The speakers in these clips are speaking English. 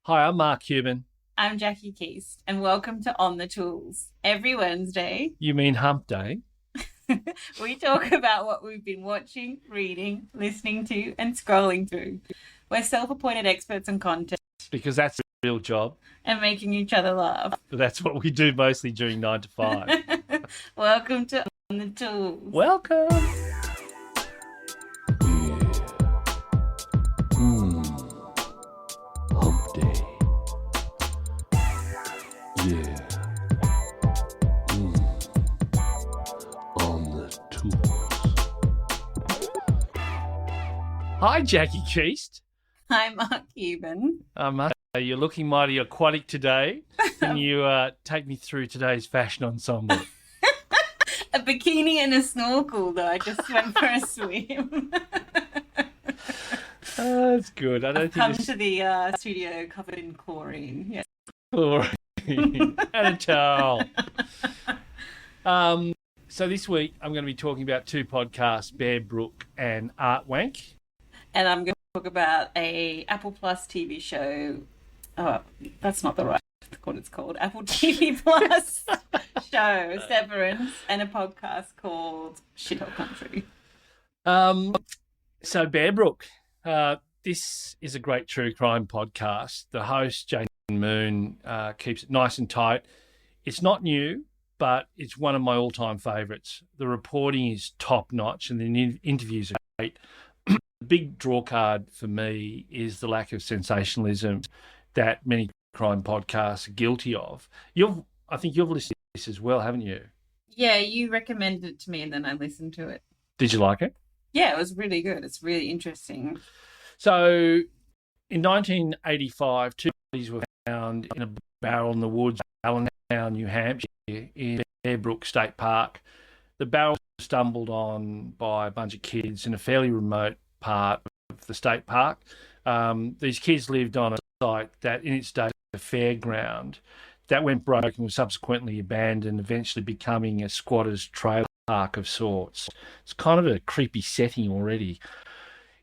Hi, I'm Mark Kuban. I'm Jackie Keast, and welcome to On the Tools. Every Wednesday, You mean hump day? we talk about what we've been watching, reading, listening to, and scrolling through. We're self-appointed experts on content Because that's the real job. and making each other laugh. But that's what we do mostly during 9 to 5. Welcome to On the Tools. Welcome. Hump day. Yeah. On the tools. Hi, Jackie Keast. Hi, Mark Cuban. You're looking mighty aquatic today. Can you take me through today's fashion ensemble? A bikini and a snorkel, though. I just went for a swim. That's good. I don't Come think to the studio covered in chlorine. Yeah. chlorine and a towel. So this week I'm going to be talking about two podcasts, Bear-Brook and Art-Wank. And I'm going to talk about a Apple Plus TV show. Oh, that's not the right what it's called. Apple TV Plus show, Severance, and a podcast called Shithole Country. So Bear-Brook, this is a great true crime podcast. The host, Jason Moon, keeps it nice and tight. It's not new, but it's one of my all-time favourites. The reporting is top-notch and the interviews are great. The big draw card for me is the lack of sensationalism that many crime podcasts are guilty of. I think you've listened to this as well, haven't you? Yeah, you recommended it to me and then I listened to it. Did you like it? Yeah, it was really good. It's really interesting. So in 1985, two bodies were found in a barrel in the woods, Allentown, New Hampshire, in Bear-Brook State Park. The barrel was stumbled on by a bunch of kids in a fairly remote part of the state park. These kids lived on a site that in its day was a fairground that went broke and was subsequently abandoned, eventually becoming a squatter's trailer park of sorts. It's kind of a creepy setting already.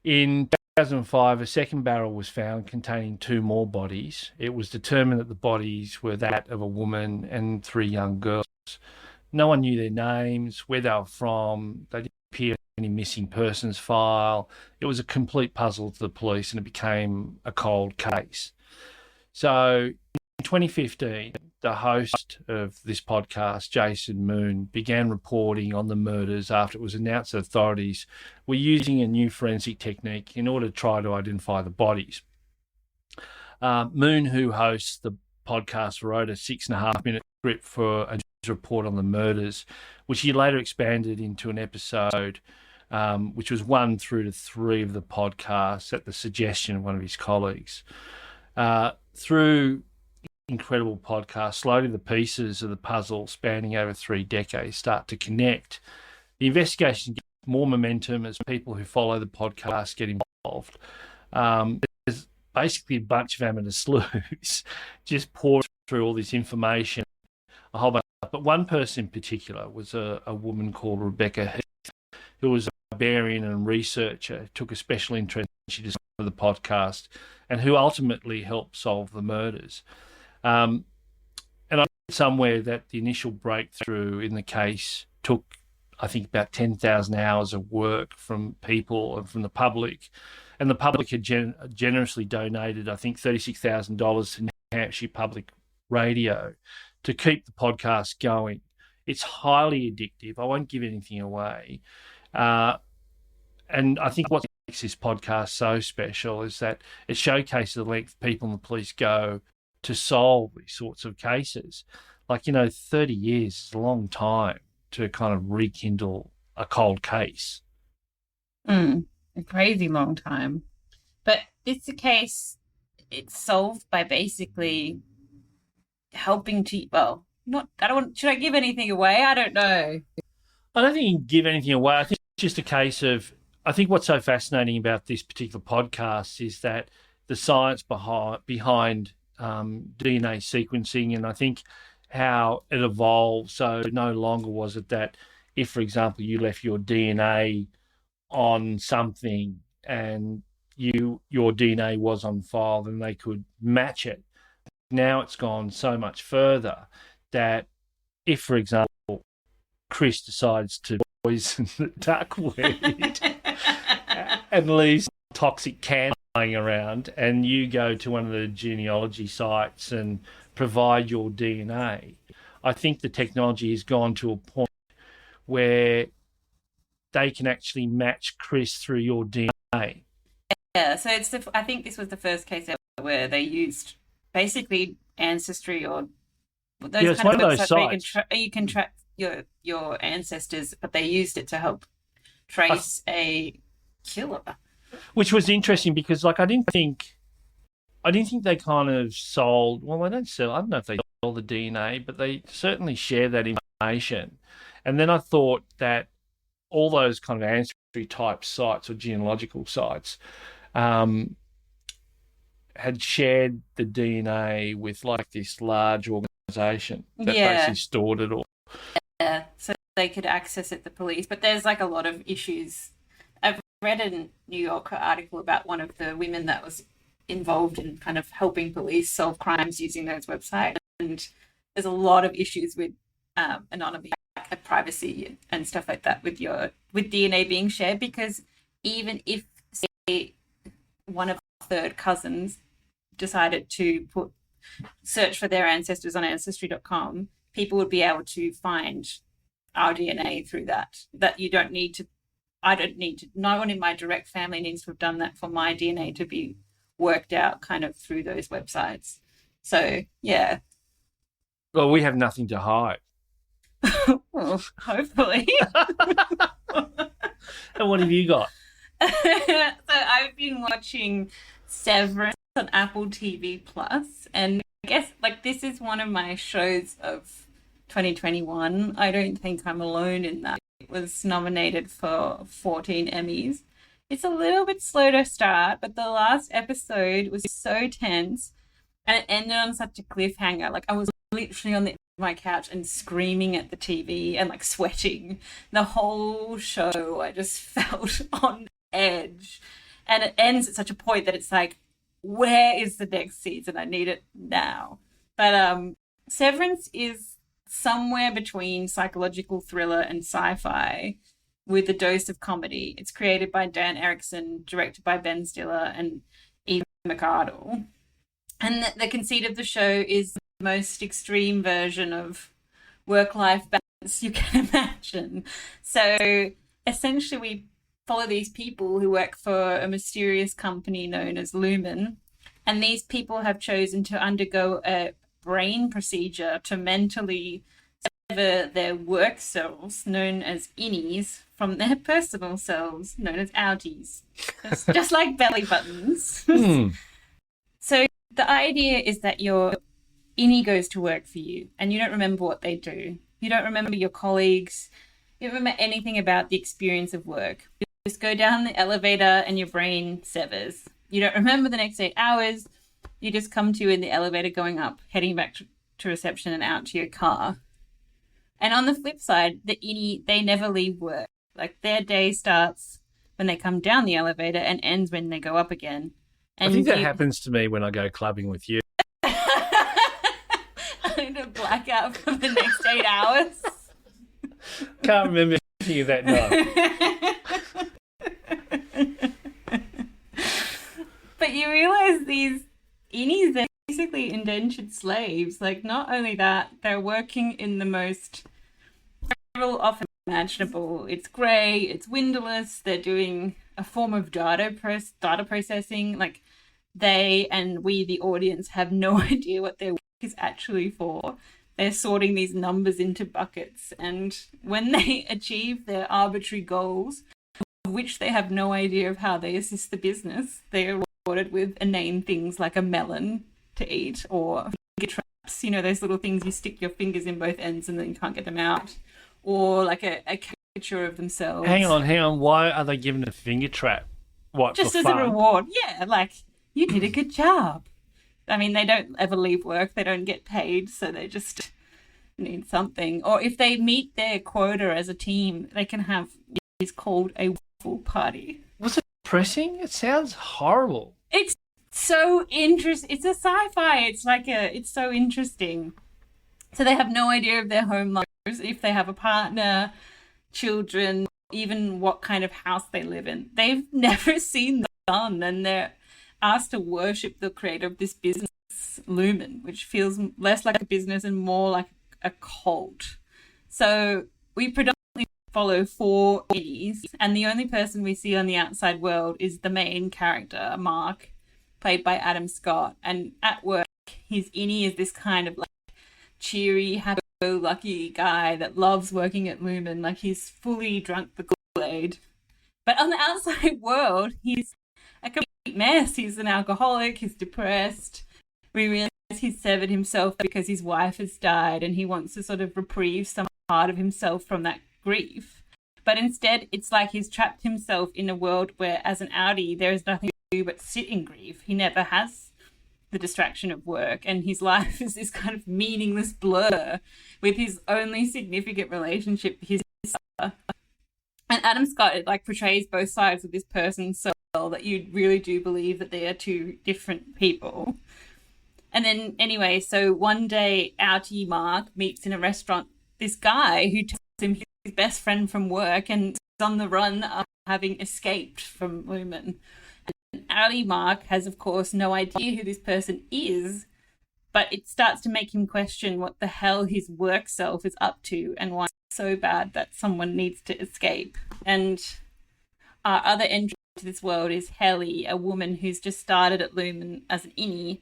In 2005, a second barrel was found containing two more bodies. It was determined that the bodies were that of a woman and three young girls. No one knew their names, where they were from. They didn't appear in any missing persons file. It was a complete puzzle to the police and it became a cold case. So in 2015, the host of this podcast, Jason Moon, began reporting on the murders after it was announced that authorities were using a new forensic technique in order to try to identify the bodies. Moon, who hosts the podcast, wrote a 6.5-minute script for a news report on the murders, which he later expanded into an episode, which was 1 through to 3 of the podcast at the suggestion of one of his colleagues. Through incredible podcast, slowly the pieces of the puzzle spanning over 3 decades start to connect. The investigation gets more momentum as people who follow the podcast get involved. There's basically a bunch of amateur sleuths just pour through all this information, a whole bunch. But one person in particular was a woman called Rebecca Heath, who was a librarian and researcher, took a special interest in the podcast, and who ultimately helped solve the murders. And I read somewhere that the initial breakthrough in the case took, I think, about 10,000 hours of work from people and from the public. And the public had generously donated, I think, $36,000 to New Hampshire Public Radio to keep the podcast going. It's highly addictive. I won't give anything away. And I think what makes this podcast so special is that it showcases the length people and the police go to solve these sorts of cases. 30 years is a long time to kind of rekindle a cold case. A crazy long time. But it's a case, it's solved by basically helping to, should I give anything away? I don't know. I don't think you can give anything away. I think it's just a case of, I think what's so fascinating about this particular podcast is that the science behind DNA sequencing, and I think how it evolved. So no longer was it that if, for example, you left your DNA on something and your DNA was on file, then they could match it. Now it's gone so much further that if, for example, Chris decides to poison the duckweed and leaves toxic can lying around, and you go to one of the genealogy sites and provide your DNA, I think the technology has gone to a point where they can actually match Chris through your DNA. Yeah, so I think this was the first case ever where they used basically Ancestry or those kind of websites where you can track your ancestors, but they used it to help trace a killer. Which was interesting because, like, I didn't think they kind of sold. Well, they don't sell. I don't know if they sell the DNA, but they certainly share that information. And then I thought that all those kind of ancestry type sites or genealogical sites had shared the DNA with like this large organisation that basically stored it all. Yeah, so they could access it, the police. But there's like a lot of issues. I've read a New Yorker article about one of the women that was involved in kind of helping police solve crimes using those websites. And there's a lot of issues with anonymity, privacy and stuff like that with DNA being shared, because even if, say, one of our third cousins decided to search for their ancestors on ancestry.com, people would be able to find our DNA through that. That you don't need to, I don't need to, no one in my direct family needs to have done that for my DNA to be worked out kind of through those websites. So, yeah. Well, we have nothing to hide. Well, hopefully. And what have you got? So I've been watching Severance on Apple TV Plus, and I guess like this is one of my shows of 2021. I don't think I'm alone in that. It was nominated for 14 Emmys. It's a little bit slow to start, but the last episode was so tense and it ended on such a cliffhanger. Like I was literally on the my couch and screaming at the TV and like sweating. The whole show I just felt on edge, and it ends at such a point that it's like, where is the next season? I need it now. But Severance is somewhere between psychological thriller and sci-fi with a dose of comedy. It's created by Dan Erickson, directed by Ben Stiller and Eva McArdle. And the conceit of the show is the most extreme version of work-life balance you can imagine. So essentially we follow these people who work for a mysterious company known as Lumen, and these people have chosen to undergo a brain procedure to mentally sever their work selves, known as innies, from their personal selves, known as outies. Just like belly buttons. So the idea is that your innie goes to work for you and you don't remember what they do. You don't remember your colleagues. You don't remember anything about the experience of work. You just go down the elevator and your brain severs. You don't remember the next 8 hours. You just come to in the elevator going up, heading back to reception and out to your car. And on the flip side, the innie, they never leave work. Like their day starts when they come down the elevator and ends when they go up again. And I think that happens to me when I go clubbing with you. I'm going to black out for the next 8 hours. Can't remember anything of that night. But you realise these innies, they're basically indentured slaves. Like, not only that, they're working in the most terrible office imaginable. It's grey, it's windowless, they're doing a form of data processing. Like, they and we, the audience, have no idea what their work is actually for. They're sorting these numbers into buckets, and when they achieve their arbitrary goals, of which they have no idea of how they assist the business, they are rewarded with inane things like a melon to eat, or finger traps, you know, those little things you stick your fingers in both ends and then you can't get them out, or like a caricature of themselves. Hang on. Why are they given a finger trap? What, just for as fun? a reward? Yeah, like, you did a good job. I mean, they don't ever leave work. They don't get paid, so they just need something. Or if they meet their quota as a team, they can have what is called a waffle party. Was it depressing? It sounds horrible. It's so interesting. It's a sci-fi. It's so interesting. So they have no idea of their home lives, if they have a partner, children, even what kind of house they live in. They've never seen the sun, and they're asked to worship the creator of this business, Lumen, which feels less like a business and more like a cult. So we predominantly follow 4 innies, and the only person we see on the outside world is the main character, Mark, played by Adam Scott. And at work, his innie is this kind of like cheery, happy-go-lucky guy that loves working at Lumen. Like, he's fully drunk the Kool-Aid. But on the outside world, he's a complete mess. He's an alcoholic. He's depressed. We realize he's severed himself because his wife has died, and he wants to sort of reprieve some part of himself from that grief. But instead, it's like he's trapped himself in a world where, as an outie, there is nothing to do but sit in grief. He never has the distraction of work, and his life is this kind of meaningless blur with his only significant relationship, his sister. And Adam Scott, it like portrays both sides of this person so well that you really do believe that they are 2 different people. And then anyway, so one day outie Mark meets in a restaurant this guy who tells him he's his best friend from work and is on the run after having escaped from Lumen. Outie Mark has, of course, no idea who this person is, but it starts to make him question what the hell his work self is up to and why it's so bad that someone needs to escape. And our other entry to this world is Helly, a woman who's just started at Lumen as an innie,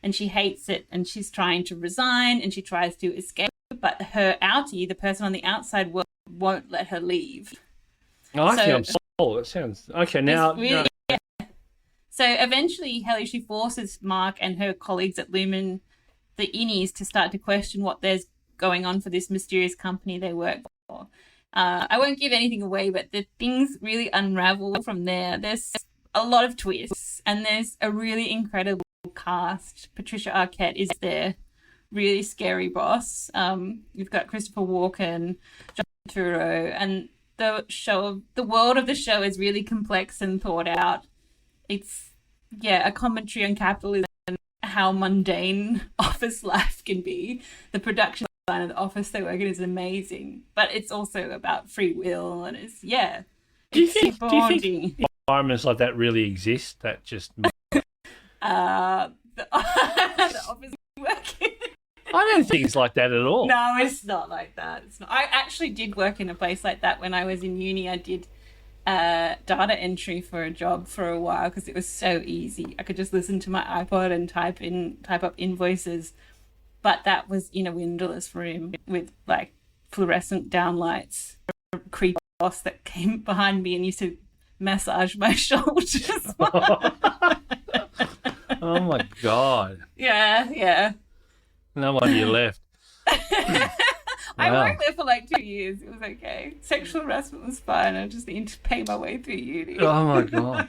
and she hates it, and she's trying to resign, and she tries to escape, but her outie, the person on the outside world, won't let her leave. Oh, I think I'm sold. It sounds... Okay, now... Really, yeah. So eventually, Helly, she forces Mark and her colleagues at Lumen, the innies, to start to question what there's going on for this mysterious company they work for. I won't give anything away, but the things really unravel from there. There's a lot of twists, and there's a really incredible cast. Patricia Arquette is there, really scary boss. You've got Christopher Walken, John Turturro, and the world of the show is really complex and thought out. It's a commentary on capitalism and how mundane office life can be. The production design of the office they work in is amazing, but it's also about free will, and it's Do you think environments like that really exist? That just the office we work in. I don't think it's like that at all. No, it's not like that. It's not. I actually did work in a place like that when I was in uni. I did data entry for a job for a while because it was so easy. I could just listen to my iPod and type up invoices. But that was in a windowless room with like fluorescent downlights. A creepy boss that came behind me and used to massage my shoulders. Oh my God. Yeah. No wonder you left. I worked there for like 2 years. It was okay. Sexual harassment was fine. I just need to pay my way through uni. Oh my God.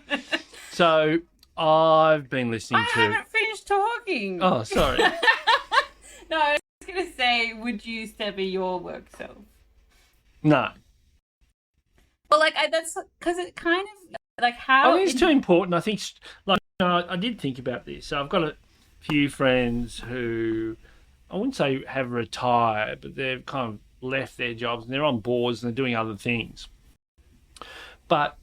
So I've been listening I haven't finished talking. Oh, sorry. No, I was going to say, would you sever your work self? No. Well, like, that's because it kind of, like, how... I think it's too important. I think, like, I did think about this. So I've got a few friends who, I wouldn't say have retired, but they've kind of left their jobs and they're on boards and they're doing other things. But,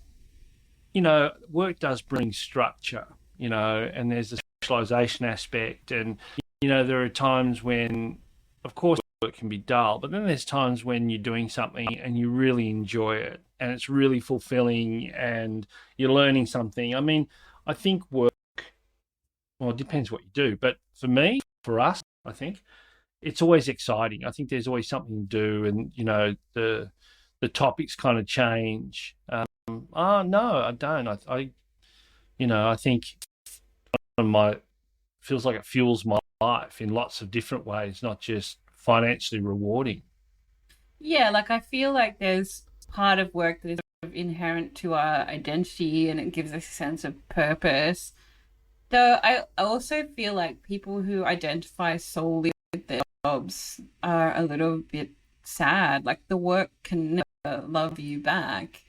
work does bring structure, and there's the specialisation aspect. And, there are times when, of course, work can be dull, but then there's times when you're doing something and you really enjoy it and it's really fulfilling and you're learning something. I mean, I think work, well, it depends what you do, but for us, I think it's always exciting. I think there's always something to do, and the topics kind of change. No, I don't. I think feels like it fuels my life in lots of different ways, not just financially rewarding. Yeah, like I feel like there's part of work that is sort of inherent to our identity and it gives us a sense of purpose. Though I also feel like people who identify solely with their jobs are a little bit sad. Like the work can never love you back.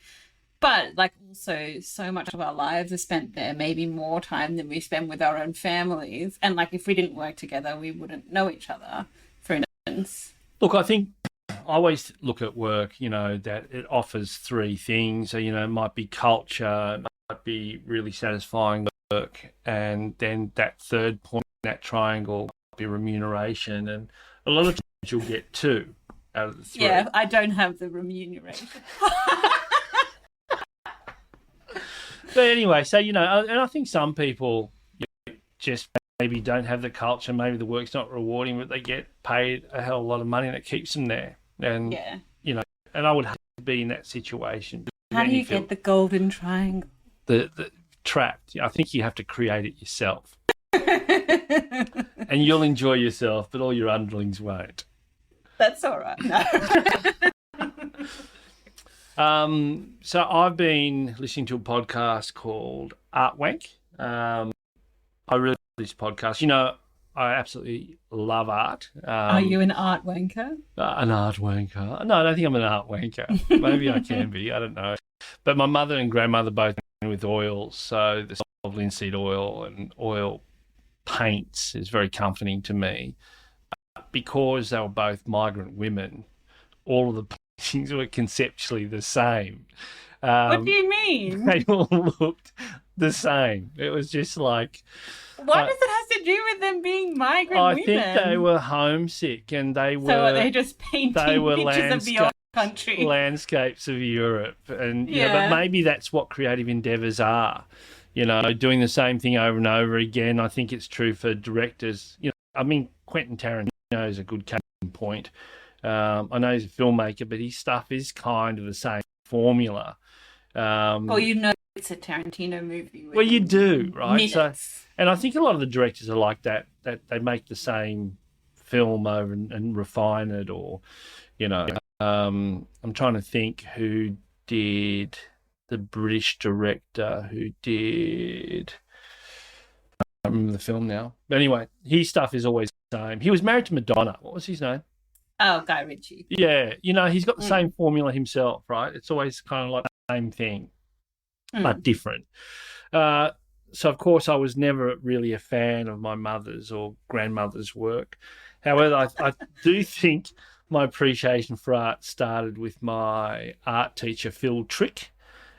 But like also so much of our lives are spent there, maybe more time than we spend with our own families. And like if we didn't work together, we wouldn't know each other, for instance. Look, I think I always look at work, that it offers three things. So, it might be culture, it might be really satisfying work, and then that third point, that triangle, might be remuneration. And a lot of times you'll get two out of the three. Yeah, I don't have the remuneration. But anyway, so, and I think some people just maybe don't have the culture, maybe the work's not rewarding, but they get paid a hell of a lot of money and it keeps them there. And, and I would hate to be in that situation. How do you get the golden triangle? The trapped. I think you have to create it yourself. And you'll enjoy yourself, but all your underlings won't. That's all right. No. So I've been listening to a podcast called Art-Wank. I really love this podcast. I absolutely love art. Are you an art wanker? An art wanker? No, I don't think I'm an art wanker. Maybe I can be. I don't know. But my mother and grandmother both with oils, so the smell of linseed oil and oil paints is very comforting to me. Because they were both migrant women, all of the paintings were conceptually the same. What do you mean? They all looked the same. It was just like... What does it have to do with them being migrant women? I think they were homesick and they were... So they just painting pictures of the old country. Landscapes of Europe. And but maybe that's what creative endeavours are. Doing the same thing over and over again. I think it's true for directors. Quentin Tarantino is a good case in point. I know he's a filmmaker, but his stuff is kind of the same formula. It's a Tarantino movie. Well, you do, right? Minutes. And I think a lot of the directors are like that they make the same film over and refine it, or, I'm trying to think who did the British director who did... I don't remember the film now. But anyway, his stuff is always the same. He was married to Madonna. What was his name? Oh, Guy Ritchie. Yeah, he's got the same formula himself, right? It's always kind of like the same thing, but different. So, of course, I was never really a fan of my mother's or grandmother's work. However, I do think my appreciation for art started with my art teacher, Phil Trick.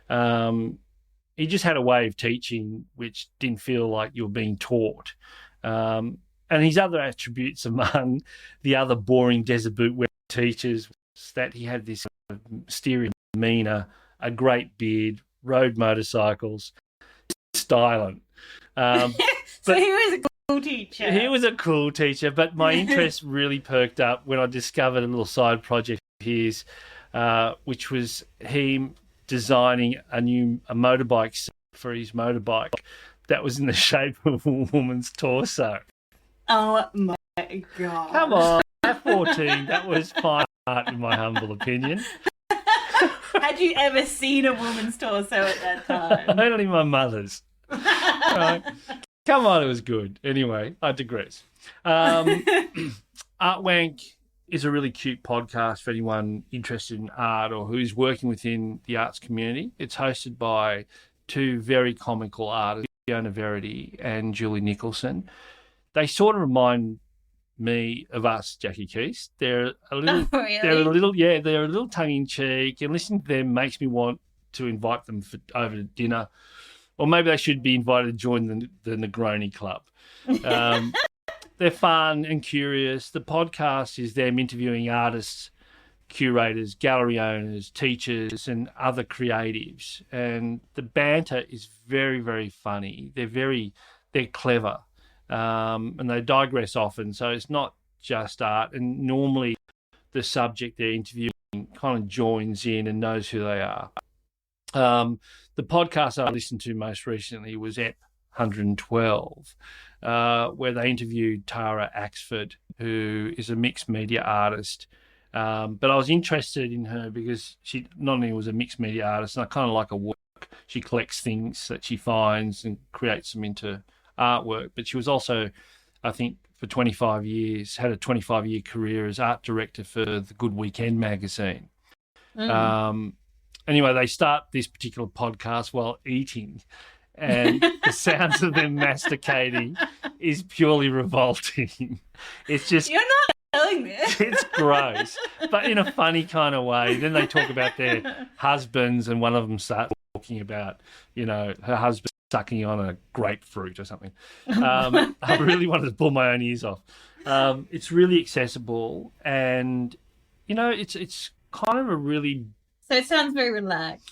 He just had a way of teaching which didn't feel like you were being taught. And his other attributes among the other boring desert boot wearing teachers was that he had this mysterious demeanour, a great beard, rode motorcycles, silent. So he was a cool teacher. He was a cool teacher, but my interest really perked up when I discovered a little side project of his, which was him designing a motorbike set for his motorbike that was in the shape of a woman's torso. Oh my God. Come on, at 14, that was fine art in my humble opinion. Had you ever seen a woman's torso at that time? Only my mother's. Right. Come on, it was good. Anyway, I digress. Art-Wank is a really cute podcast for anyone interested in art or who's working within the arts community. It's hosted by two very comical artists, Fiona Verity and Julie Nicholson. They sort of remind me of us, Jackie Keast. They're a little, they're a little tongue in cheek, and listening to them makes me want to invite them over to dinner, or maybe they should be invited to join the Negroni Club. They're fun and curious. The podcast is them interviewing artists, curators, gallery owners, teachers, and other creatives. And the banter is very, very funny. They're clever, and they digress often. So it's not just art. And normally the subject they're interviewing kind of joins in and knows who they are. The podcast I listened to most recently was EP 112, where they interviewed Tara Axford, who is a mixed media artist. But I was interested in her because she not only was a mixed media artist, and I kind of like her work. She collects things that she finds and creates them into artwork. But she was also, I think, for 25 years, had a 25-year career as art director for the Good Weekend magazine. anyway, they start this particular podcast while eating, and the sounds of them masticating is purely revolting. It's just... You're not telling this. It's gross, but in a funny kind of way. Then they talk about their husbands, and one of them starts talking about, her husband sucking on a grapefruit or something. I really wanted to pull my own ears off. It's really accessible, and, it's kind of a really... So it sounds very relaxed.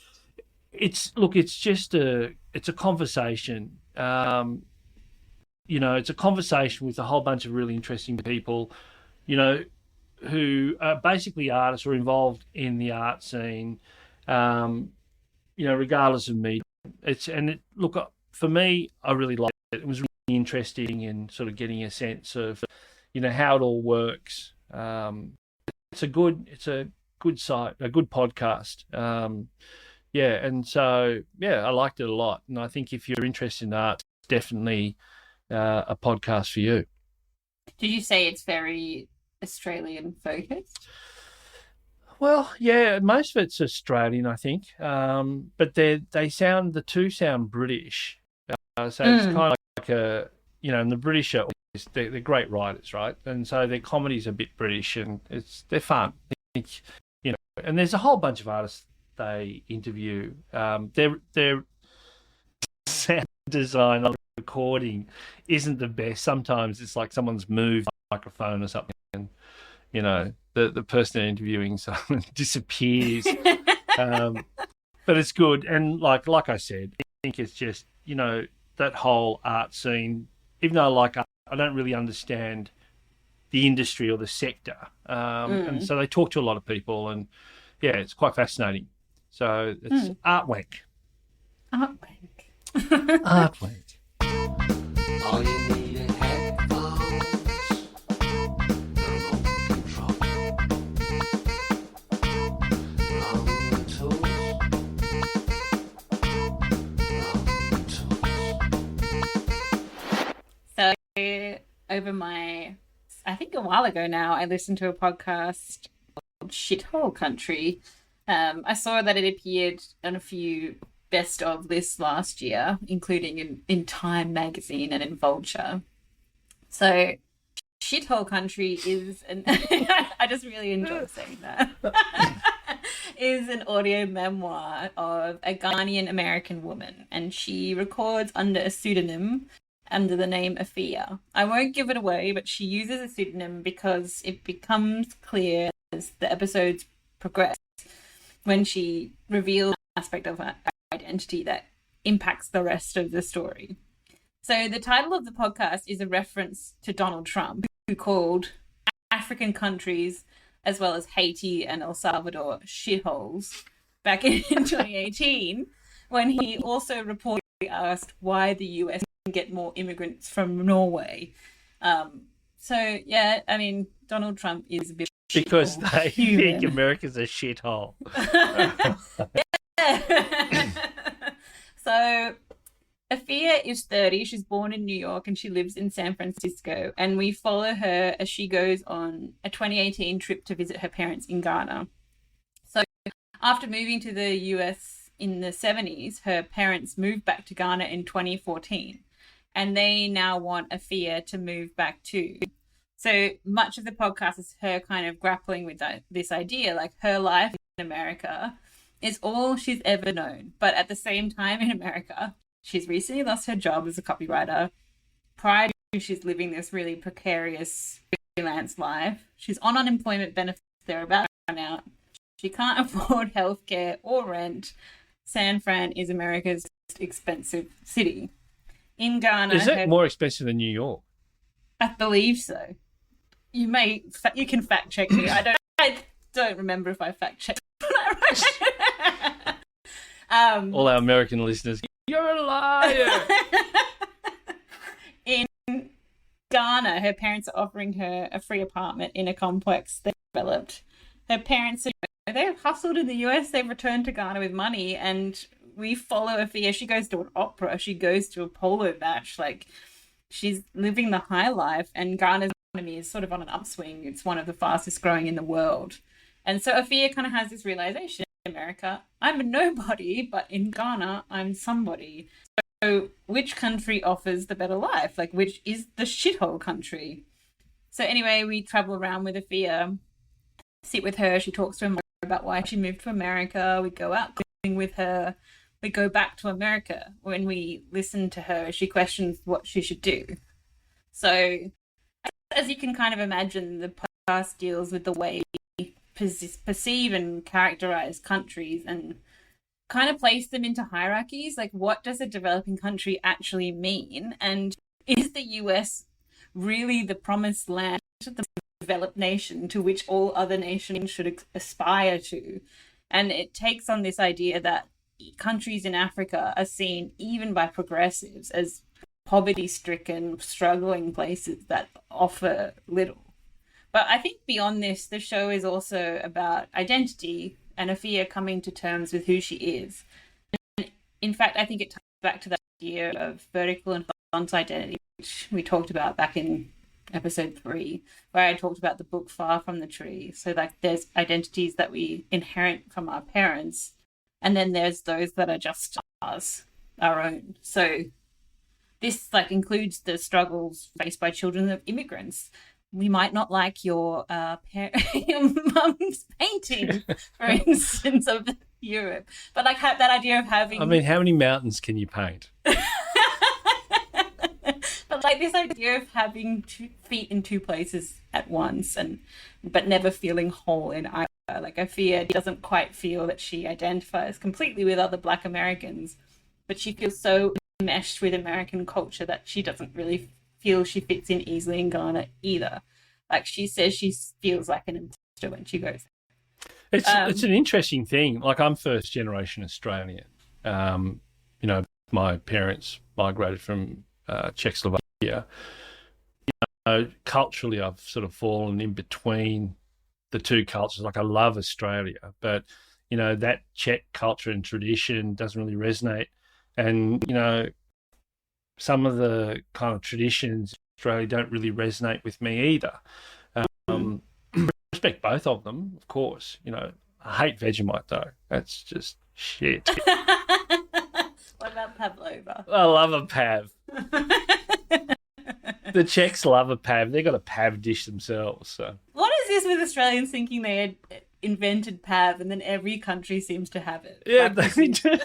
It's a conversation. It's a conversation with a whole bunch of really interesting people, who are basically artists or involved in the art scene, regardless of me. For me, I really liked it. It was really interesting in sort of getting a sense of, how it all works. It's a good site, a good podcast. And so, I liked it a lot. And I think if you're interested in art, it's definitely a podcast for you. Did you say it's very Australian focused? Well, yeah, most of it's Australian, I think. But the two sound British. So it's kind of like and the British are they're great writers, right? And so their comedy's a bit British, and they're fun. I think, and there's a whole bunch of artists they interview. Their sound design on the recording isn't the best. Sometimes it's like someone's moved the microphone or something, and the person they're interviewing disappears. But it's good, and like I said, I think it's just that whole art scene. Even though I like art, I don't really understand the industry or the sector, and so they talk to a lot of people, and it's quite fascinating. So it's art-wank. Art-wank. Art-wank. All you need are headphones, remote control, long tools. So I think a while ago now, I listened to a podcast called SHole Country. I saw that it appeared on a few best of lists last year, including in Time magazine and in Vulture. So SHole Country is I just really enjoy saying that. Is an audio memoir of a Ghanaian American woman, and she records under a pseudonym under the name Afia. I won't give it away, but she uses a pseudonym because it becomes clear as the episodes progress when she reveals an aspect of her identity that impacts the rest of the story. So the title of the podcast is a reference to Donald Trump, who called African countries, as well as Haiti and El Salvador, shitholes back in 2018, when he also reportedly asked why the US can get more immigrants from Norway. Donald Trump is a bit because they think America's a shithole. So Afia is 30. She's born in New York and she lives in San Francisco. And we follow her as she goes on a 2018 trip to visit her parents in Ghana. So after moving to the US in the 70s, her parents moved back to Ghana in 2014. And they now want Afia to move back too. So much of the podcast is her kind of grappling with this idea, like her life in America is all she's ever known. But at the same time in America, she's recently lost her job as a copywriter. Prior to she's living this really precarious freelance life. She's on unemployment benefits. They're about to run out. She can't afford healthcare or rent. San Fran is America's most expensive city. In Ghana... Is it more expensive than New York? I believe so. You can fact check me. I don't remember if I fact checked. All our American listeners, you're a liar. In Ghana, her parents are offering her a free apartment in a complex they developed. Her parents, they've hustled in the US. They've returned to Ghana with money, and we follow Afia. She goes to an opera. She goes to a polo match. Like, she's living the high life, and Ghana's economy is sort of on an upswing. It's one of the fastest growing in the world. And so Afia kind of has this realization America, I'm a nobody, but in Ghana, I'm somebody. So which country offers the better life? Like, which is the shithole country? So anyway, we travel around with Afia, sit with her. She talks to her about why she moved to America. We go out cooking with her. We go back to America. When we listen to her, she questions what she should do. So as you can kind of imagine, the podcast deals with the way we perceive and characterize countries and kind of place them into hierarchies. Like, what does a developing country actually mean? And is the US really the promised land, the developed nation to which all other nations should aspire to? And it takes on this idea that countries in Africa are seen, even by progressives, as poverty-stricken, struggling places that offer little. But I think beyond this, the show is also about identity and Afia coming to terms with who she is. And in fact, I think it ties back to that idea of vertical and horizontal identity, which we talked about back in episode 3, where I talked about the book Far from the Tree. So like there's identities that we inherit from our parents, and then there's those that are just ours, our own. So this like includes the struggles faced by children of immigrants. We might not like your mum's painting, for instance, of Europe, but like that idea of having. I mean, how many mountains can you paint? But like this idea of having 2 feet in 2 places at once, but never feeling whole in either. Like Afia doesn't quite feel that she identifies completely with other Black Americans, but she feels so enmeshed with American culture that she doesn't really feel she fits in easily in Ghana either. Like she says, she feels like an imposter when she goes. It's an interesting thing. Like I'm first generation Australian. My parents migrated from Czechoslovakia. Culturally, I've sort of fallen in between the two cultures. Like I love Australia, but that Czech culture and tradition doesn't really resonate. And some of the kind of traditions in Australia don't really resonate with me either. I respect both of them, of course. I hate Vegemite though. That's just shit. What about pavlova? I love a pav. The Czechs love a pav. They've got a pav dish themselves. So what is this with Australians thinking they had invented pav and then every country seems to have it? Yeah, they do.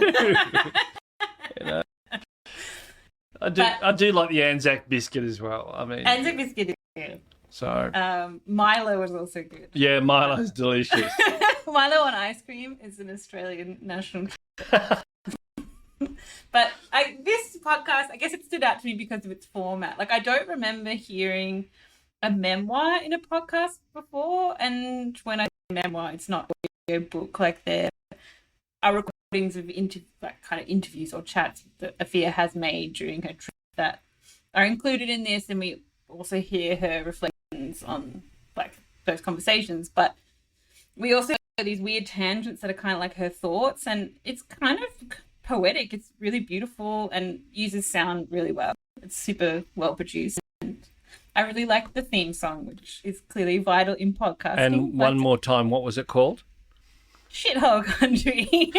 I do like the Anzac biscuit as well. I mean, Anzac biscuit is good. So Milo is also good. Yeah, Milo's delicious. Milo on ice cream is an Australian national. But this podcast, I guess it stood out to me because of its format. Like I don't remember hearing a memoir in a podcast before, and when I say memoir, it's not a book. Like there are recordings of interviews or chats that Afia has made during her trip that are included in this, and we also hear her reflections on like those conversations. But we also hear these weird tangents that are kind of like her thoughts, and it's kind of poetic. It's really beautiful and uses sound really well. It's super well produced. And I really like the theme song, which is clearly vital in podcasting. And one more time, what was it called? Shithole Country.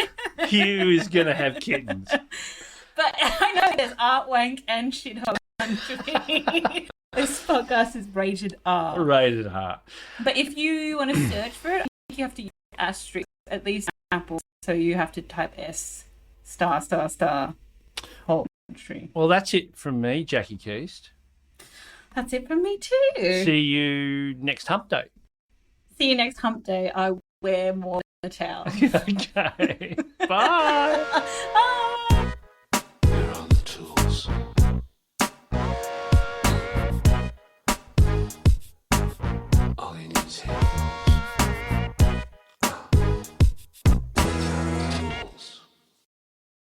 Hugh is going to have kittens. But I know there's art wank and shithole country. This podcast is rated R. Rated R. But if you want to search for it, I think you have to use asterisk, at least Apple. So you have to type S *** whole country. Well, that's it from me, Jackie Keast. That's it from me too. See you next hump day. See you next hump day. I wear more than a towel. Okay. Bye. Bye.